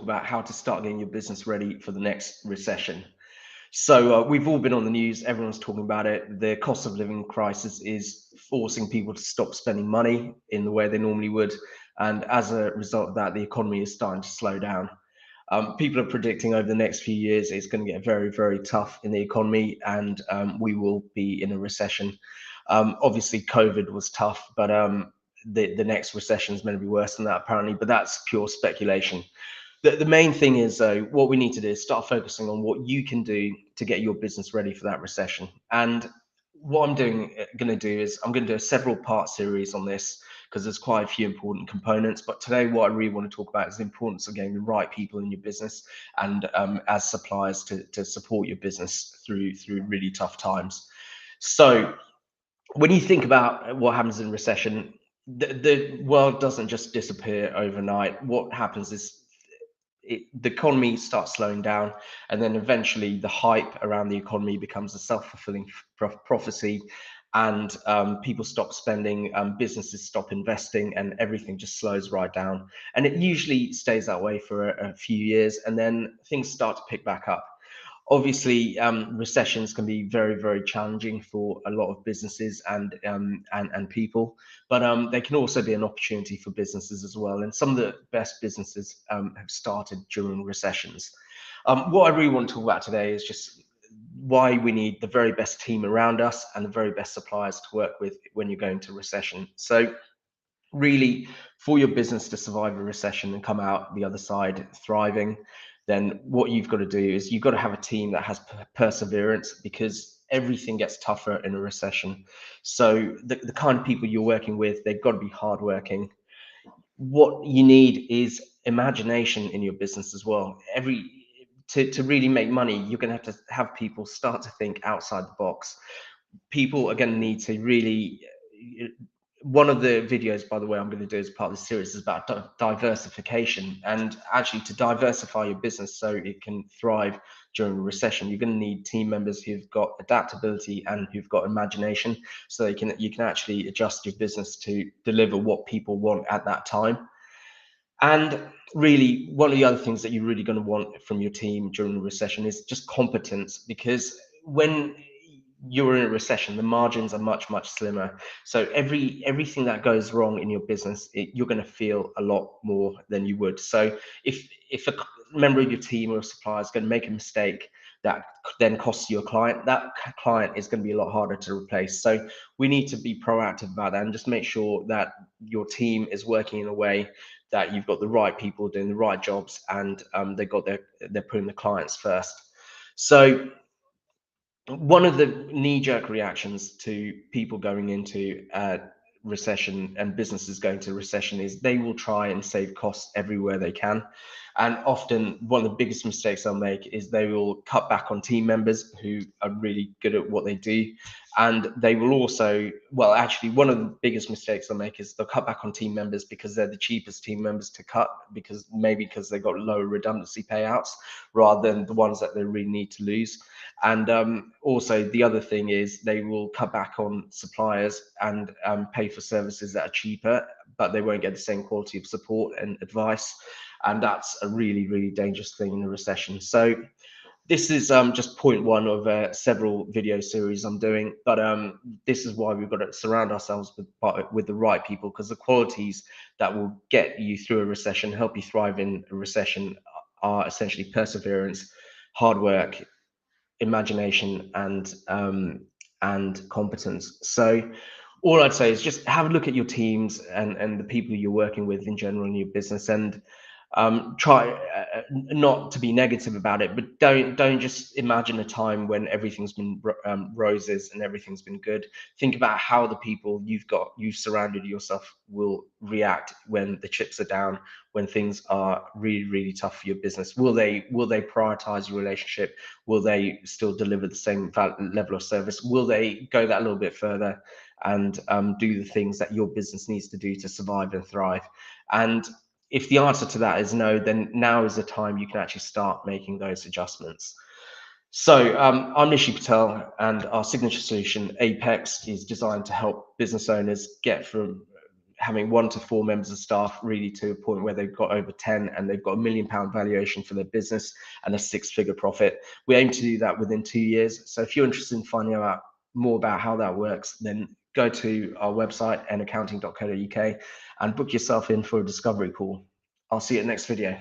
about how to start getting your business ready for the next recession. So we've all been on the news, everyone's talking about it. The cost of living crisis is forcing people to stop spending money in the way they normally would. And as a result of that, the economy is starting to slow down. People are predicting over the next few years it's going to get very, very tough in the economy, and we will be in a recession. Obviously, COVID was tough, but the next recession is going to be worse than that, apparently, but that's pure speculation. The main thing is, though, what we need to do is start focusing on what you can do to get your business ready for that recession. And what I'm going to do is I'm going to do a several part series on this because there's quite a few important components. But today, what I really want to talk about is the importance of getting the right people in your business and as suppliers to support your business through really tough times. So when you think about what happens in recession, the world doesn't just disappear overnight. What happens is the economy starts slowing down, and then eventually the hype around the economy becomes a self-fulfilling prophecy, and people stop spending, businesses stop investing, and everything just slows right down. And it usually stays that way for a few years, and then things start to pick back up. Obviously, recessions can be very, very challenging for a lot of businesses and people, but they can also be an opportunity for businesses as well. And some of the best businesses have started during recessions. What I really want to talk about today is just why we need the very best team around us and the very best suppliers to work with when you're going to recession. So really, for your business to survive a recession and come out the other side thriving, then what you've got to do is you've got to have a team that has perseverance, because everything gets tougher in a recession. So the kind of people you're working with, they've got to be hardworking. What you need is imagination in your business as well. To really make money, you're going to have people start to think outside the box. People are going to need to really, one of the videos, by the way, I'm going to do as part of this series is about diversification, and actually to diversify your business so it can thrive during a recession. You're going to need team members who've got adaptability and who've got imagination, so you can actually adjust your business to deliver what people want at that time. And really, one of the other things that you're really going to want from your team during a recession is just competence, because when you're in a recession, the margins are much, much slimmer. So everything that goes wrong in your business, you're going to feel a lot more than you would. So if a member of your team or supplier is going to make a mistake that then costs you a client, that client is going to be a lot harder to replace. So we need to be proactive about that and just make sure that your team is working in a way that you've got the right people doing the right jobs, and they're putting the clients first. So one of the knee-jerk reactions to people going into recession and businesses going to recession is they will try and save costs everywhere they can. And often one of the biggest mistakes they'll make is they will cut back on team members who are really good at what they do. And they will also, well, actually, one of the biggest mistakes they'll make is they'll cut back on team members because they're the cheapest team members to cut, because they've got lower redundancy payouts rather than the ones that they really need to lose. And also the other thing is they will cut back on suppliers and pay for services that are cheaper, but they won't get the same quality of support and advice. And that's a really, really dangerous thing in a recession. So this is just point one of several video series I'm doing, but this is why we've got to surround ourselves with the right people, because the qualities that will get you through a recession, help you thrive in a recession, are essentially perseverance, hard work, imagination, and competence. So all I'd say is just have a look at your teams and the people you're working with in general in your business, and try not to be negative about it, but don't just imagine a time when everything's been roses and everything's been good. Think about how the people you've surrounded yourself will react when the chips are down, when things are really, really tough for your business. Will they prioritize your relationship? Will they still deliver the same level of service? Will they go that little bit further and do the things that your business needs to do to survive and thrive? And if the answer to that is no, then now is the time you can actually start making those adjustments. So I'm Nishi Patel, and our signature solution, Apex, is designed to help business owners having 1 to 4 members of staff, really to a point where they've got over 10 and they've got £1 million valuation for their business and a 6-figure profit. We aim to do that within 2 years. So if you're interested in finding out more about how that works, then go to our website, naccounting.co.uk, and book yourself in for a discovery call. I'll see you at the next video.